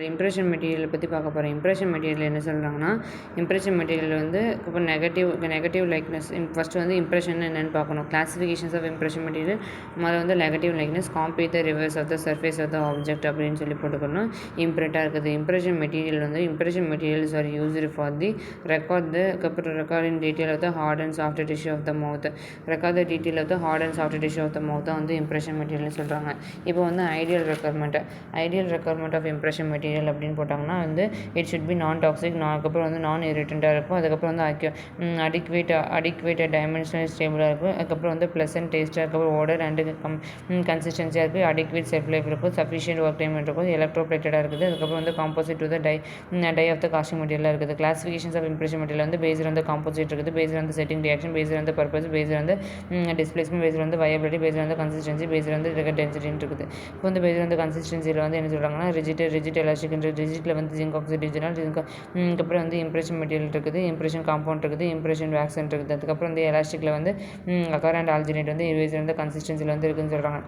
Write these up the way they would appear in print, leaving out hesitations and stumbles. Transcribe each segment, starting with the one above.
Impression மெட்டீரியலை பற்றி பார்க்க போகிறோம். இம்ப்ரெஷன் மெட்டீரியல் என்ன சொல்கிறாங்கன்னா, இம்ப்ரெஷன் மெட்டீரியல் வந்து இப்போ நெகட்டிவ் லைக்னஸ். ஃபஸ்ட்டு வந்து இம்ப்ரெஷன் என்னென்னு பார்க்கணும். Classifications of impression material. முதல்ல வந்து negative likeness, compare the reverse of the surface of the object அப்படின்னு சொல்லி போட்டுக்கணும். இம்ப்ரெட்டாக இருக்குது. Impression materials are used for the record in detail of the hard and soft tissue of the mouth. Record the detail of the hard and soft tissue of the mouth தான் வந்து impression material சொல்கிறாங்க. இப்போ வந்து ideal requirement of impression material அப்படின்னு போட்டாங்கன்னா வந்து it should be non toxic, அதுக்கப்புறம் வந்து நான் இரிட்டண்ட்டாக இருக்கும், அதுக்கப்புறம் வந்து அடிக்வேட் டைமென்ஷனல் ஸ்டேபிளாக இருக்கும், அதுக்கப்புறம் வந்து ப்ளசன்ட் டேஸ்ட், அதுக்கப்புறம் ஓடர் அண்டு கன்சிஸ்டன்சியாக இருக்குது, அடிக்வேட் செல்ஃப் லைஃப் இருக்கும், சஃபிஷியன்ட் ஒர்க் டைம் இருக்கும், எலக்ட்ரோப்ளேட்டடாக இருக்குது, அதுக்கப்புறம் வந்து composite to the die of the casting மெட்டீரியலாக இருக்குது. கிளாசிஃபிகேஷன்ஸ் ஆஃப் இம்ப்ரெஷன் மெட்டீரியல் வந்து பேஸ்ட் ஆன் த காம்போசிட் இருக்குது, based on the setting reaction, based on the purpose, based on the displacement, based on the viability, based on the consistency, based on the டென்சிட்டின்னு இருக்குது. இப்போ வந்து based on த கன்சிஸ்டன்சியில் வந்து என்ன சொல்கிறாங்கன்னா ரிஜிட் எலாஸ்டிக். ரிஜிட்டில் வந்து ஜிங்க் ஆக்சைடு யூஸ்னால் அதுக்கப்புறம் வந்து இம்ப்ரெஷன் மெட்டீரியல் இருக்குது, இம்ப்ரெஷன் காம்பவுண்ட் இருக்குது, இம்ப்ரெஷன் வேக்சன் இருக்குது. அதுக்கப்புறம் வந்து எலாஸ்டிக்கில் வந்து அகார் அண்ட் ஆல்ஜினேட் வந்து பேஸ்ட் ஆன் த கன்சிஸ்டன்சியில் வந்து இருக்குதுன்னு சொல்கிறாங்க.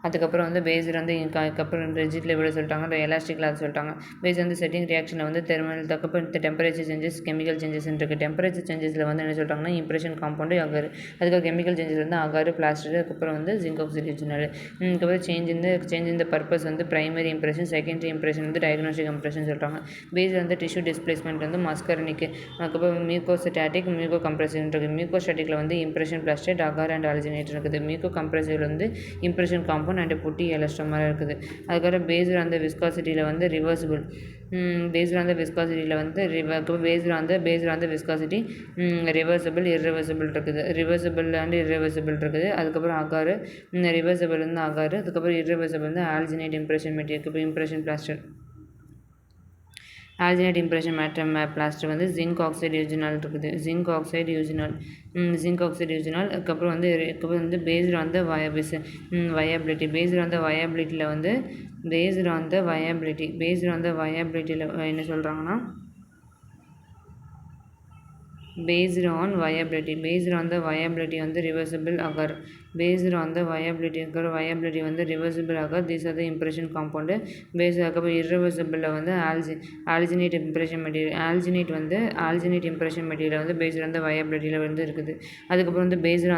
அதுக்கப்புறம் வந்து பேஸ்டு வந்து அதுக்கப்புறம் ரிஜிட்டில் எவ்வளோ சொல்லிட்டாங்க, எலாஸ்டிக்கில் அது சொல்லிட்டாங்க. பேஸ்ட் வந்து செட்டிங் ரியாக்ஷனில் வந்து அதுக்கப்புறம் டெம்பரேச்சர் சேஞ்சஸ், கெமிக்கல் சேஞ்சஸ் இருக்குது. டெம்பரேச்சர் சேஞ்சஸில் வந்து என்ன சொல்லிட்டாங்கன்னா இம்ப்ரெஷன் காம்பவுண்டு அகார், அதுக்கு கெமிக்கல் சேஞ்சஸ் வந்து அகார், பிளாஸ்டர், அதுக்கப்புறம் வந்து ஜிங்க் ஆக்சைடு யூஸ்னால். அதுக்கப்புறம் சேஞ்ச் இந்த பர்பஸ் வந்து பிரைமரி இம்ப்ரெஷன், செகண்டரி இம்ப்ரெஷன் வந்து டயக்னோஸ்டிக் இம்ப்ரெஷன் சொல்கிறாங்க. பேஸ்ட் வந்து டிஷ்யூ டிஸ்பிளேஸ்மெண்ட் வந்து மஸ்கரனிக், அதுக்கப்புறம் மியூகோஸ்டாட்டிக், மியூகோ கம்ப்ரெசிவ் இருக்குது. மியூகோஸ்டாட்டிக்கில் வந்து இம்ப்ரெஷன் பிளாஸ்டேட், அகார் அண்ட் ஆல்ஜினேட் இருக்குது. மியூகோ கம்ப்ரெசிவில் வந்து இம்ப்ரெஷன் காம்பவுண்ட் அண்ட் புட்டி எலஸ்டோமர் இருக்குது. அதுக்கப்புறம் பேஸ்ட் ஆன் த விஸ்காசிட்டியில் வந்து ரிவர்சிபிள், பேஸ்ட் ஆன் த விஸ்காசிட்டியில் வந்து based on the viscosity reversible, irreversible இருக்குது. ரிவர்சிபிள் அண்ட் இர்ரிவர்சிபிள் இருக்குது. அதுக்கப்புறம் அகார், ரிவர்சிபிள் வந்து அகார், அதுக்கப்புறம் இர்ரிவர்சிபிள் வந்து alginate impression material, impression plaster. Alginate impression plaster வந்து ஜிங்க் ஆக்சைடு யூஸ்னால் இருக்குது. ஜிங்க் ஆக்சைடு யூஸ்னால், அதுக்கப்புறம் வந்து based on the viability. Based on the வயபிலிட்டியில் வந்து பேஸ்ட் ஆன் த வயபிலிட்டியில் என்ன சொல்கிறாங்கன்னா based on viability வந்து reversible agar. Based on the viability வந்து reversible agar. These are the impression compound. அதுக்கப்புறம் இர்ரிவர்சிபிளில் வந்து alginate impression material. Alginate impression material வந்து பேஸ்ட் ஆன் த வயபிலிட்டியில் வந்து இருக்குது. அதுக்கப்புறம் வந்து பேஸ்ட்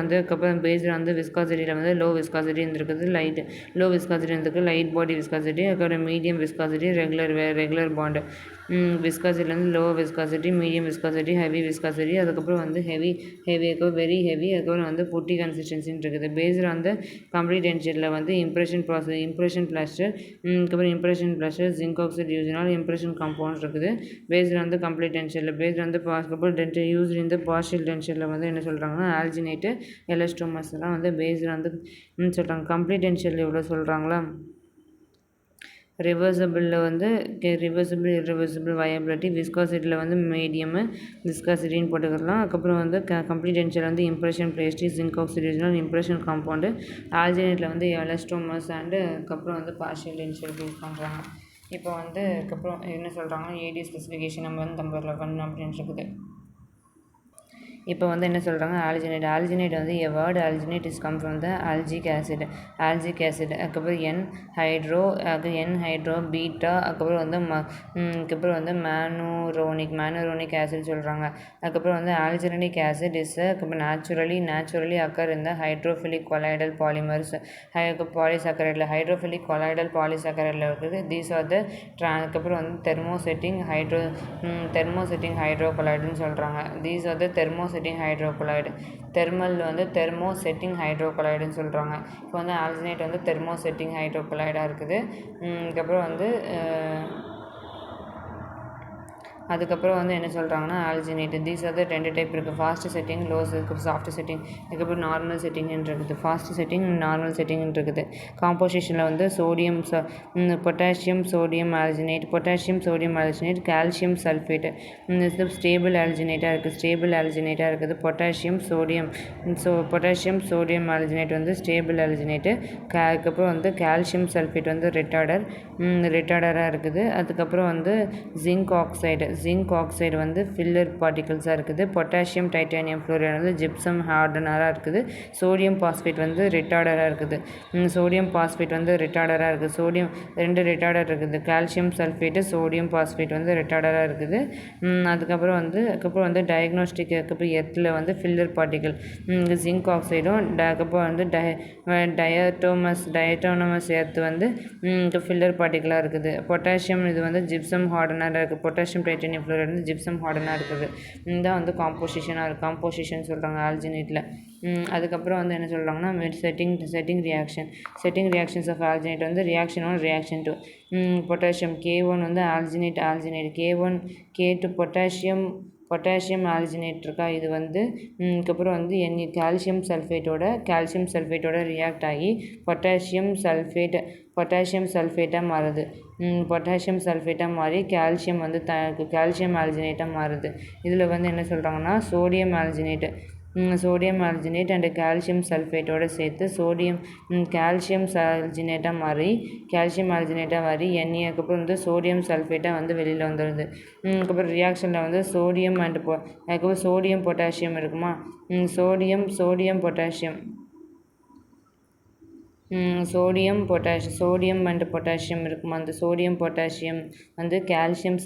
ஆன் த விஸ்காசிட்டியில் வந்து லோ விஸ்காசிட்டி இருக்குது, லோ விஸ்காசிட்டி இருக்குது, லைட் பாடி விஸ்காசிட்டி, அதுக்கப்புறம் மீடியம் விஸ்காசிட்டி, ரெகுலர் பாண்டு. விஸ்காசிட்டியில் வந்து low viscosity, medium viscosity, heavy viscosity, அதுக்கப்புறம் வந்து ஹெவி, வெரி ஹெவி, அதுக்கப்புறம் வந்து புட்டி கன்சிஸ்டன்சின்னு இருக்குது. பேஸ்ட் ஆன் த கம்ப்ளீட் டென்ஷனில் வந்து இம்ப்ரெஷன் பிளாஸ்டர், அதுக்கப்புறம் impression plaster zinc oxide eugenol impression compound இருக்குது. பேஸ்ட் ஆன் த கம்ப்ளீட் டென்ஷனில், based on the possible dentition used in the partial டென்ஷனில் வந்து என்ன சொல்கிறாங்கன்னா ஆல்ஜினேட்டு எலஸ்டோமஸ் எல்லாம் வந்து பேஸ்ட் ஆன் த சொல்கிறாங்க. கம்ப்ளீட் டென்ஷனில் எவ்வளோ சொல்கிறாங்களா, ரிவர்சிபிளில் வந்து இர்ரிவர்சிபிள் வயபிலிட்டி, விஸ்காசிட்டியில் வந்து மீடியம் விஸ்காசிட்டின்னு போட்டுக்கலாம். அதுக்கப்புறம் வந்து கம்ப்ளீட் டென்ஷனில் வந்து impression plastic, zinc oxide eugenol impression compound, ஆல்ஜினேட்டில் வந்து எலஸ்டோமஸ் அண்டு அதுக்கப்புறம் வந்து பார்ஷியல் டென்ஷன் யூஸ் பண்ணுறாங்க. இப்போ வந்து அதுக்கப்புறம் என்ன சொல்கிறாங்கன்னா ஏடி ஸ்பெசிஃபிகேஷன் நம்ம வந்து நம்பர் 11 அப்படின்னு இருக்குது. இப்போ வந்து என்ன சொல்கிறாங்க ஆல்ஜினேட் வந்து a word alginate is come from the alginic acid, அதுக்கப்புறம் என் ஹைட்ரோ பீட்டா, அதுக்கப்புறம் வந்து மேனூரோனிக் ஆசிட் சொல்கிறாங்க. அதுக்கப்புறம் வந்து ஆல்ஜினேட்டிக் ஆசிட் இஸ் அதுக்கப்புறம் நேச்சுரலி அக்கர் இந்த ஹைட்ரோஃபிலிக் கொலாய்டல் பாலிமர்ஸ், பாலிசாக்கரைடில் ஹைட்ரோஃபிலிக் கொலாய்டல் பாலிசாக்கரைடில் இருக்குது. தீஸ் ஆர் த அதுக்கப்புறம் வந்து தெர்மோசெட்டிங் ஹைட்ரோகொலாய்டுன்னு சொல்கிறாங்க. These are the thermosetting hydrocolloid. Thermosetting ஹைட்ரோகொலாய்டுன்னு சொல்கிறாங்க. இப்போ வந்து ஆல்ஜினேட் வந்து தெர்மோசெட்டிங் ஹைட்ரோகொலாய்டாக இருக்குது. அதுக்கப்புறம் வந்து என்ன சொல்கிறாங்கன்னா alginate these are the 2 type இருக்குது. ஃபாஸ்ட் செட்டிங், சாஃப்ட் செட்டிங், அதுக்கப்புறம் நார்மல் செட்டிங்னு இருக்குது. ஃபாஸ்ட் செட்டிங், நார்மல் செட்டிங்னு இருக்குது. காம்போசிஷனில் வந்து potassium sodium alginate, calcium sulphate, stable ஆல்ஜினேட்டாக இருக்குது. பொட்டாசியம் சோடியம் ஆல்ஜினேட் வந்து ஸ்டேபிள் ஆல்ஜினேட்டு. அதுக்கப்புறம் வந்து கால்சியம் சல்ஃபேட் வந்து ரிட்டார்டராக இருக்குது. அதுக்கப்புறம் வந்து ஜிங்க் ஜிங்க் ஆக்சைடு வந்து ஃபில்லர் பார்ட்டிகல்ஸாக இருக்குது. பொட்டாசியம் டைட்டானியம் ஃப்ளோரைடு வந்து ஜிப்சம் ஹார்டனராக இருக்குது. சோடியம் பாஸ்பேட் வந்து ரிட்டார்டராக இருக்குது. சோடியம் பாஸ்பேட் வந்து ரிட்டார்டராக இருக்குது. சோடியம் 2 ரிட்டார்டர் இருக்குது. கால்சியம் சல்ஃபேட்டு சோடியம் பாஸ்பேட் வந்து ரிட்டார்டராக இருக்குது. அதுக்கப்புறம் வந்து டயக்னோஸ்டிக் அதுக்கப்புறம் எர்த்தில் வந்து ஃபில்லர் பார்ட்டிகல் ஜிங்க் ஆக்சைடும் அதுக்கப்புறம் வந்து டயட்டோனமஸ் எர்த் வந்து ஃபில்லர் பார்ட்டிகலாக இருக்குது. பொட்டாசியம் இது வந்து ஜிப்சம் ஹார்டனாக இருக்குது. பொட்டாசியம் டைட்டானியம் ஃப்ளோரைடு வந்து ஜிப்சம் ஹார்டனாக இருக்குது. இதான் வந்து காம்போசிஷன் சொல்கிறாங்க ஆல்ஜினேட்டில். அதுக்கப்புறம் வந்து என்ன சொல்கிறாங்கன்னா செட்டிங் ரியாக்ஷன்ஸ் ஆஃப் ஆல்ஜினேட் வந்து ரியாக்ஷன் 1 ரியாக்ஷன் 2. பொட்டாசியம் K1 வந்து alginate K1 K2 potassium alginate இருக்கா, இது வந்து அதுக்கப்புறம் வந்து கால்சியம் சல்ஃபேட்டோட ரியாக்ட் ஆகி பொட்டாசியம் சல்ஃபேட்டாக மாறுது. பொட்டாசியம் சல்ஃபேட்டாக மாறி கால்சியம் ஆல்ஜினேட்டாக மாறுது. இதில் வந்து என்ன சொல்கிறாங்கன்னா சோடியம் ஆல்ஜினேட் அண்ட் கால்சியம் சல்ஃபேட்டோடு சேர்த்து கால்சியம் ஆல்ஜினேட்டாக மாறி அதுக்கப்புறம் வந்து சோடியம் சல்ஃபேட்டாக வந்து வெளியில் வந்துடுது. அதுக்கப்புறம் ரியாக்ஷனில் வந்து அதுக்கப்புறம் சோடியம் பொட்டாசியம் இருக்குமா, சோடியம் அண்ட் பொட்டாசியம் இருக்குமா. அந்த சோடியம் பொட்டாசியம் வந்து கால்சியம்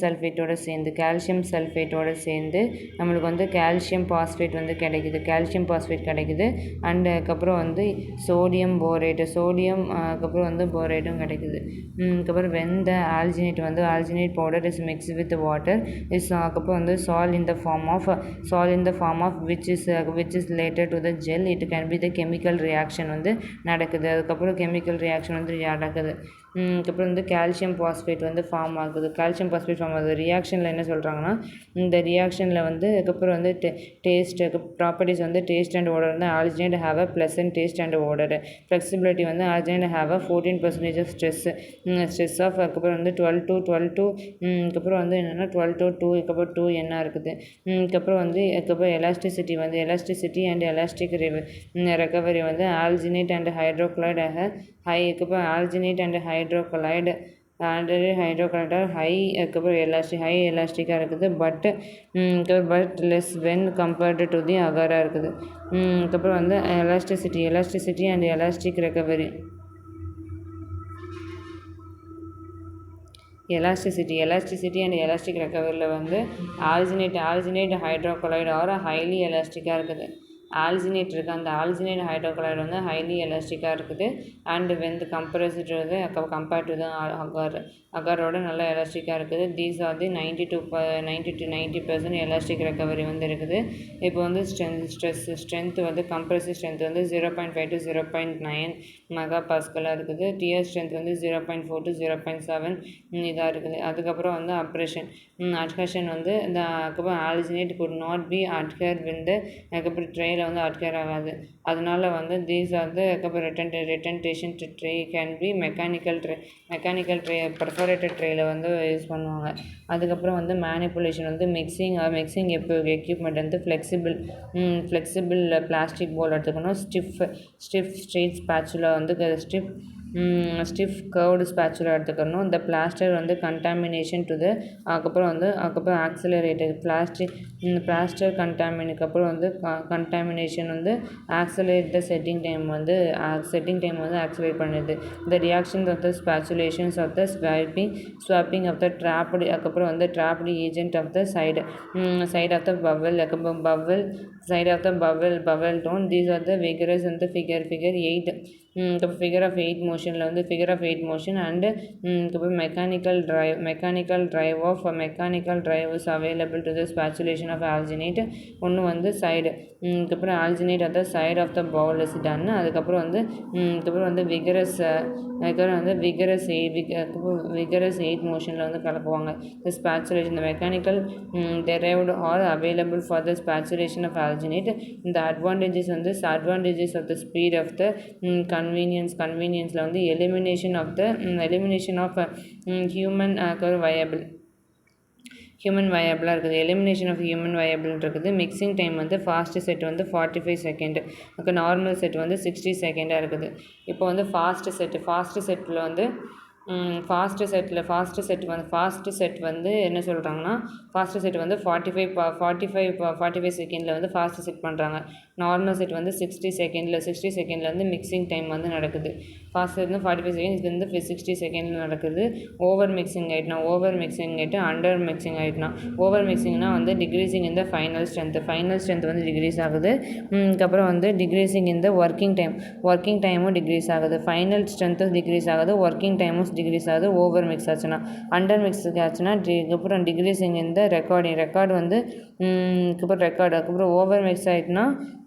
சல்ஃபேட்டோடு சேர்ந்து நம்மளுக்கு வந்து கால்சியம் பாஸ்பேட் கிடைக்குது. அண்ட் அதுக்கப்புறம் வந்து சோடியம் அதுக்கப்புறம் வந்து போரேட்டும் கிடைக்குது. அதுக்கப்புறம் வெந்த alginate powder is mixed with water அதுக்கப்புறம் வந்து sol in the form of which is later to the gel. it can be the chemical reaction வந்து நடக்குது. அதுக்கப்புறம் கெமிக்கல் ரியாக்ஷன் வந்து நடக்குது. அதுக்கப்புறம் வந்து கால்சியம் பாஸ்பேட் வந்து ஃபார்ம் ஆகுது. ரியாக்ஷனில் என்ன சொல்கிறாங்கன்னா, இந்த ரியாக்ஷனில் வந்து அதுக்கப்புறம் வந்து டேஸ்ட் ப்ராப்பர்ட்டிஸ் வந்து டேஸ்ட் அண்ட் ஓடர் வந்து alginate have a pleasant taste and odour. Flexibility வந்து alginate have a 14% of stress of அதுக்கப்புறம் வந்து 12 to அதுக்கப்புறம் வந்து என்னென்னா 12 to 2 அதுக்கப்புறம் 2 என்ன இருக்குது. அதுக்கப்புறம் எலாஸ்டிசிட்டி அண்ட் எலாஸ்டிக் ரெக்கவரி வந்து ஆல்ஜினேட் அண்ட் ஹைட்ரோக்ளோரைடு அதுக்கப்புறம் ஆல்ஜினேட் அண்ட் ஹைட்ரோக்ளோரைடு ஹை அதுக்கப்புறம் ஹை எலாஸ்டிக்காக இருக்குது. But less when compared to the அகராக இருக்குது. அதுக்கப்புறம் வந்து elasticity and elastic recovery and elastic ரெக்கவரியில் வந்து ஆல்ஜினேட் ஹைட்ரோக்ளோரைடு ஆர் ஹைலி எலாஸ்டிக்காக இருக்குது. ஆல்ஜினேட் இருக்குது, அந்த ஆல்ஜினேட் ஹைட்ரோக்ளோரைடு வந்து ஹைலி எலாஸ்டிக்காக இருக்குது. அண்ட் வெந்து கம்பேர்ட் டு அகாரோட நல்லா எலாஸ்டிக்காக இருக்குது. These are the 90% elastic recovery வந்து இருக்குது. இப்போ வந்து ஸ்ட்ரென்த் வந்து கம்ப்ரசிவ் ஸ்ட்ரென்த் வந்து 0.5 to 0.9 மெகா பாஸ்கலாக இருக்குது. டியர் ஸ்ட்ரென்த் வந்து 0.4 to 0.7 இதாக இருக்குது. அதுக்கப்புறம் வந்து அட்ஹஷன் வந்து அதுக்கப்புறம் alginate could not be adhere with அதுக்கப்புறம் ட்ரேயில் வந்து அட்கேர் ஆகாது. அதனால வந்து தீஸ் ஆர் அதுக்கப்புறம் retention tray can be mechanical tray perforated ட்ரேயில் வந்து யூஸ் பண்ணுவாங்க. அதுக்கப்புறம் வந்து மேனிப்புலேஷன் வந்து மிக்சிங் எக்யூப்மெண்ட் வந்து ஃப்ளெக்சிபிள் பிளாஸ்டிக் போல் எடுத்துக்கணும். ஸ்டிஃப் ஸ்ட்ரெயிட் ஸ்பேச்சுலா வந்து ஸ்டிஃப் கர்வ்டு ஸ்பேச்சுலா எடுத்துக்கணும். இந்த பிளாஸ்டர் வந்து கண்டாமினேஷன் டு அதுக்கப்புறம் ஆக்சிலரேட்டட் பிளாஸ்டர் கண்டாமினேஷன் வந்து கண்டாமினேஷன் வந்து ஆக்சிலரேட் த செட்டிங் டைம் வந்து ஆக்சிலரேட் பண்ணுது. இந்த reactions of the spatulations of the swapping of the trapped அதுக்கப்புறம் வந்து trapped agent of the side of the bowl done. These are the vigorous வந்து figure 8 figure of 8 மோஷனில் வந்து figure of 8 motion and அதுக்கப்புறம் mechanical drive is available to the spatulation of alginate. ஒன்று வந்து side அதுக்கப்புறம் alginate at the side of the bowl is done. அதுக்கப்புறம் வந்து vigorous 8 மோஷனில் வந்து கலப்புவாங்க. The spatulation the mechanical derived are available for the spatulation of alginate. இந்த advantages of the speed of the கன்வீனியன்ஸில் வந்து எலிமினேஷன் ஆஃப் ஹியூமன் வயபிளாக இருக்குது. Elimination of human viable இருக்குது. Mixing time வந்து ஃபாஸ்ட் செட் வந்து 45 செகண்ட், நார்மல் செட் வந்து 60 செகண்டாக இருக்குது. இப்போ வந்து ஃபாஸ்ட் செட்டில் வந்து ஃபாஸ்ட்டு செட் வந்து என்ன சொல்கிறாங்கன்னா, ஃபாஸ்ட்டு செட் வந்து 45 செகண்டில் வந்து ஃபாஸ்ட்டு செட் பண்ணுறாங்க. நார்மல் செட் வந்து 60 செகண்டில் வந்து மிக்சிங் டைம் வந்து நடக்குது. ஃபாஸ்ட் செட் வந்து 45 செகண்ட், இது வந்து 60 செகண்டில் நடக்குது. ஓவர் மிக்சிங் ஆகிட்டுனா அண்டர் மிக்சிங் ஆகிட்டுனா, ஓவர் மிக்சிங்னா வந்து டிக்ரீசிங் இந்த ஃபைனல் ஸ்ட்ரென்த் வந்து டிக்ரீஸ் ஆகுது. அதுக்கப்புறம் வந்து டிக்ரீசிங் இந்த ஒர்க்கிங் டைமும் டிக்ரீஸ் ஆகுது. ஃபைனல் ஸ்ட்ரென்த்தும் டிக்ரீஸ் ஆகுது, ஒர்க்கிங் டைமும் டிக்ரீஸ் ஆகுது ஓவர் மிக்ஸ் ஆச்சுன்னா. அண்டர் மிக்ஸுக்கு ஆச்சுன்னா அப்புறம் டிக்ரீசிங் இந்த ரெக்கார்டு வந்து அதுக்கப்புறம் ஓவர் மிக்ஸ் ஆகிட்டுனா,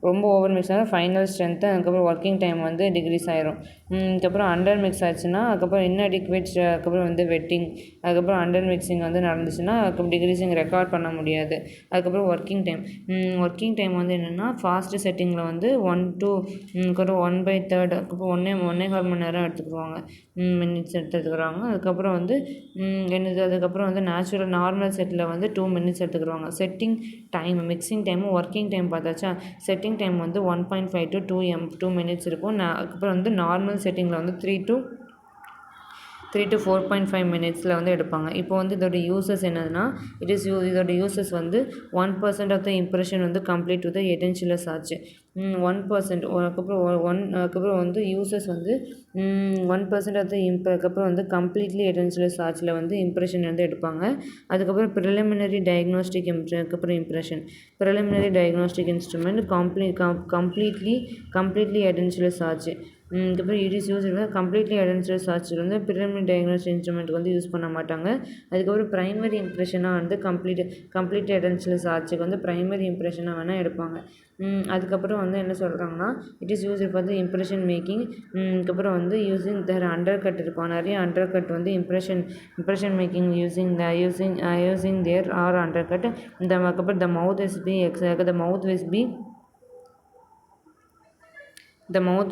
ரொம்ப ஓவர் மிக்ஸ் ஆனால் ஃபைனல் ஸ்ட்ரென்த்து, அதுக்கப்புறம் ஒர்க்கிங் டைம் வந்து டிக்ரீஸ் ஆயிரும். அதுக்கப்புறம் அண்டர் மிக்ஸ் ஆச்சுன்னா, அதுக்கப்புறம் இன்அடிக்வேட், அதுக்கப்புறம் வந்து வெட்டிங், அதுக்கப்புறம் அண்டர் மிக்சிங் வந்து நடந்துச்சுன்னா அதுக்கப்புறம் டிக்ரீசிங் ரெக்கார்ட் பண்ண முடியாது. அதுக்கப்புறம் ஒர்க்கிங் டைம் வந்து என்னென்னா, ஃபாஸ்ட்டு செட்டிங்கில் வந்து 1/3, அதுக்கப்புறம் 1.25 மணி நேரம் எடுத்துக்குவாங்க, மினிட்ஸ் எடுத்துக்கிறாங்க. அதுக்கப்புறம் வந்து அதுக்கப்புறம் வந்து நார்மல் செட்டில் வந்து 2 மினிட்ஸ் எடுத்துக்கிடுவாங்க. செட்டிங் டைம், மிக்சிங் டைமும் ஒர்க்கிங் டைம் பார்த்தாச்சா. செட்டிங் டைம் வந்து 1.5 to 2 மினிட்ஸ் இருக்கும். அதுக்கப்புறம் வந்து நார்மல் செட்டிங்கில் வந்து 3 to 4.5 மினிட்ஸில் வந்து எடுப்பாங்க. இப்போ வந்து இதோட யூசஸ் என்னதுன்னா, இதோட யூசஸ் வந்து 1% ஆஃப் த இம்ப்ரெஷன் வந்து கம்ப்ளீட் டு த எட்டென்ஷியலஸ் ஆச்சு. 1%, அதுக்கப்புறம் வந்து யூசஸ் வந்து 1% ஆஃப் த அதுக்கப்புறம் வந்து கம்ப்ளீட்லி எட்டென்ஷியலஸ் ஆச்சில் வந்து இம்ப்ரெஷன் வந்து எடுப்பாங்க. அதுக்கப்புறம் ப்ரிலிமினரி டயக்னோஸ்டிக் இன்ஸ்ட்ருமெண்ட் கம்ப்ளீட்லி எட்டென்ஷியலஸ் ஆச்சு. அதுக்கப்புறம் இட் யூஸ் கம்ப்ளீட்லி எட்டென்ஷியலஸ் ஆச்சில் வந்து ப்ரிலிமினரி டயக்னோஸ்டிக் இன்ஸ்ட்ருமெண்ட்டுக்கு வந்து யூஸ் பண்ண மாட்டாங்க. அதுக்கப்புறம் ப்ரைமரி இம்ப்ரெஷனாக வந்து கம்ப்ளீட் எட்டென்ஷியலஸ் ஆச்சுக்கு வந்து ப்ரைமரி இம்ப்ரெஷனாக வேணால் எடுப்பாங்க. அதுக்கப்புறம் வந்து என்ன சொல்கிறாங்கன்னா, it is used for the impression making. அதுக்கப்புறம் வந்து யூஸிங் தேர் அண்டர் கட் இருக்கும், நிறைய அண்டர் கட் வந்து impression making using there are undercut. அதுக்கப்புறம் the mouth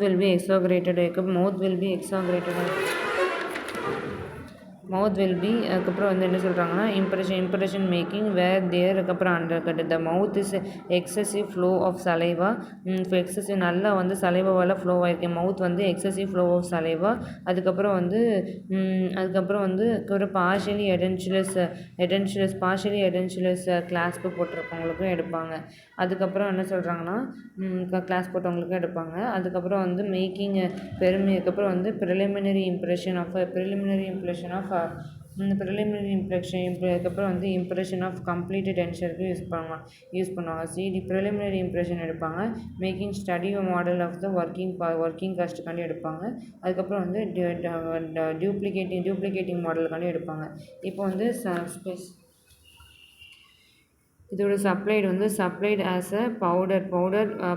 will be exaggerated. அதுக்கப்புறம் வந்து என்ன சொல்கிறாங்கன்னா, இம்ப்ரெஷன் மேக்கிங் வேர் தேர், அதுக்கப்புறம் undercut. The mouth is excessive flow of saliva. Excessive நல்லா வந்து சலைவாவால் ஃப்ளோ ஆகிருக்கு. மவுத் வந்து எக்ஸசிவ் ஃப்ளோ ஆஃப் சலைவா. அதுக்கப்புறம் வந்து பார்ஷியலி எட்டென்ஷியலஸ் கிளாஸ்ப்பு போட்டிருக்கவங்களுக்கும் எடுப்பாங்க. அதுக்கப்புறம் என்ன சொல்கிறாங்கன்னா, கிளாஸ் போட்டவங்களுக்கும் எடுப்பாங்க. அதுக்கப்புறம் வந்து அதுக்கப்புறம் வந்து ப்ரிலிமினரி இம்ப்ரெஷன் அதுக்கப்புறம் வந்து இம்ப்ரெஷன் ஆஃப் கம்ப்ளீட் டென்ஷனுக்கு யூஸ் பண்ணுவாங்க. ப்ரிலிமினரி இம்ப்ரெஷன் எடுப்பாங்க. Making study model of the working காஸ்ட்டுக்காண்டி எடுப்பாங்க. அதுக்கப்புறம் வந்து டியூப்ளிகேட்டிங் மாடலுக்காண்டி எடுப்பாங்க. இப்போ வந்து இதோட supplied as a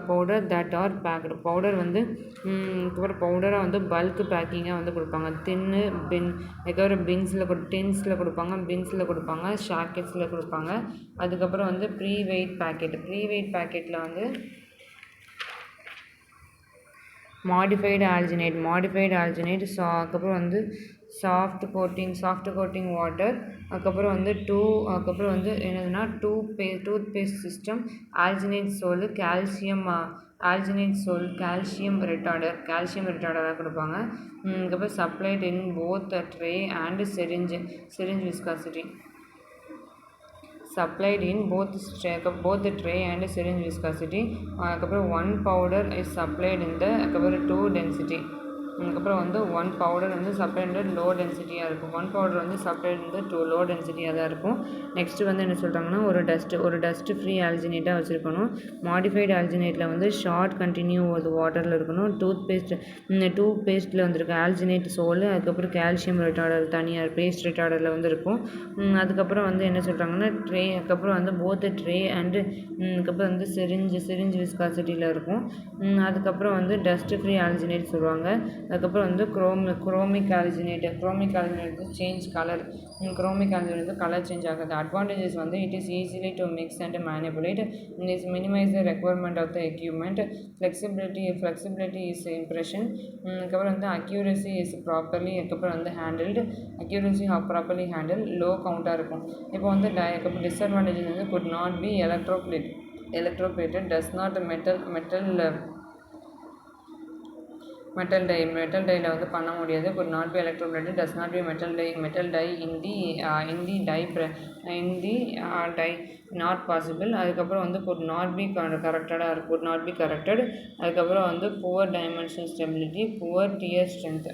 powder that are packed. Powder வந்து அதுக்கப்புறம் பவுடராக வந்து பல்க் பேக்கிங்காக வந்து கொடுப்பாங்க. அதுக்கப்புறம் டின்ஸில் கொடுப்பாங்க, ஷாக்கெட்ஸில் கொடுப்பாங்க. அதுக்கப்புறம் வந்து ப்ரீ வெயிட் பேக்கெட்டில் வந்து மாடிஃபைடு ஆல்ஜினேட், அதுக்கப்புறம் வந்து சாஃப்ட் கோட்டிங் வாட்டர். அதுக்கப்புறம் வந்து tooth paste system, alginate sol, calcium ரிட்டார்டராக கொடுப்பாங்க. அதுக்கப்புறம் supplied in both tray and syringe viscosity. அதுக்கப்புறம் 1 powder is supplied in the அதுக்கப்புறம் 2 density. அதுக்கப்புறம் வந்து 1 powder வந்து சப்ளைடு லோ டென்சிட்டியாக இருக்கும். 1 powder வந்து சப்ளைடு லோ டென்சிட்டியாக தான் இருக்கும். நெக்ஸ்ட்டு வந்து என்ன சொல்கிறாங்கன்னா, ஒரு டஸ்ட் ஃப்ரீ ஆல்ஜினேட்டாக வச்சுருக்கணும். மாடிஃபைடு ஆல்ஜினேட்டில் வந்து ஷார்ட் கண்டினியூ அது வாட்டரில் இருக்கணும். டூத் பேஸ்ட்டில் வந்துருக்கு ஆல்ஜினேட் சோல், அதுக்கப்புறம் கால்சியம் ரிட்டார்டர் தனியாக பேஸ்ட் ரிட்டார்டரில் வந்து இருக்கும். அதுக்கப்புறம் வந்து என்ன சொல்கிறாங்கன்னா, அதுக்கப்புறம் வந்து போத் ட்ரே அண்டு அதுக்கப்புறம் வந்து சிரிஞ்ச் விஸ்காசிட்டியில் இருக்கும். அதுக்கப்புறம் வந்து டஸ்ட் ஃப்ரீ ஆல்ஜினேட் சொல்லுவாங்க. அதுக்கப்புறம் வந்து chromic alginate change colour. Chromic alginate வந்து கலர் சேஞ்ச் ஆகுது. அட்வான்டேஜஸ் வந்து it is easily to mix and manipulate. Is minimise the requirement of the equipment. Flexibility is impression. அதுக்கப்புறம் வந்து அக்யூரசி இஸ் ப்ராப்பர்லி லோ கவுண்ட்டாக இருக்கும். இப்போ வந்து டிஸ்அட்வான்டேஜஸ் வந்து could not be electroplated, does not metal டையில் வந்து பண்ண முடியாது. could not be electroplated, does not be metal dye in the dye not possible. அதுக்கப்புறம் வந்து could not be corrected or could not be corrected. அதுக்கப்புறம் வந்து poor dimensional stability, poor tear strength.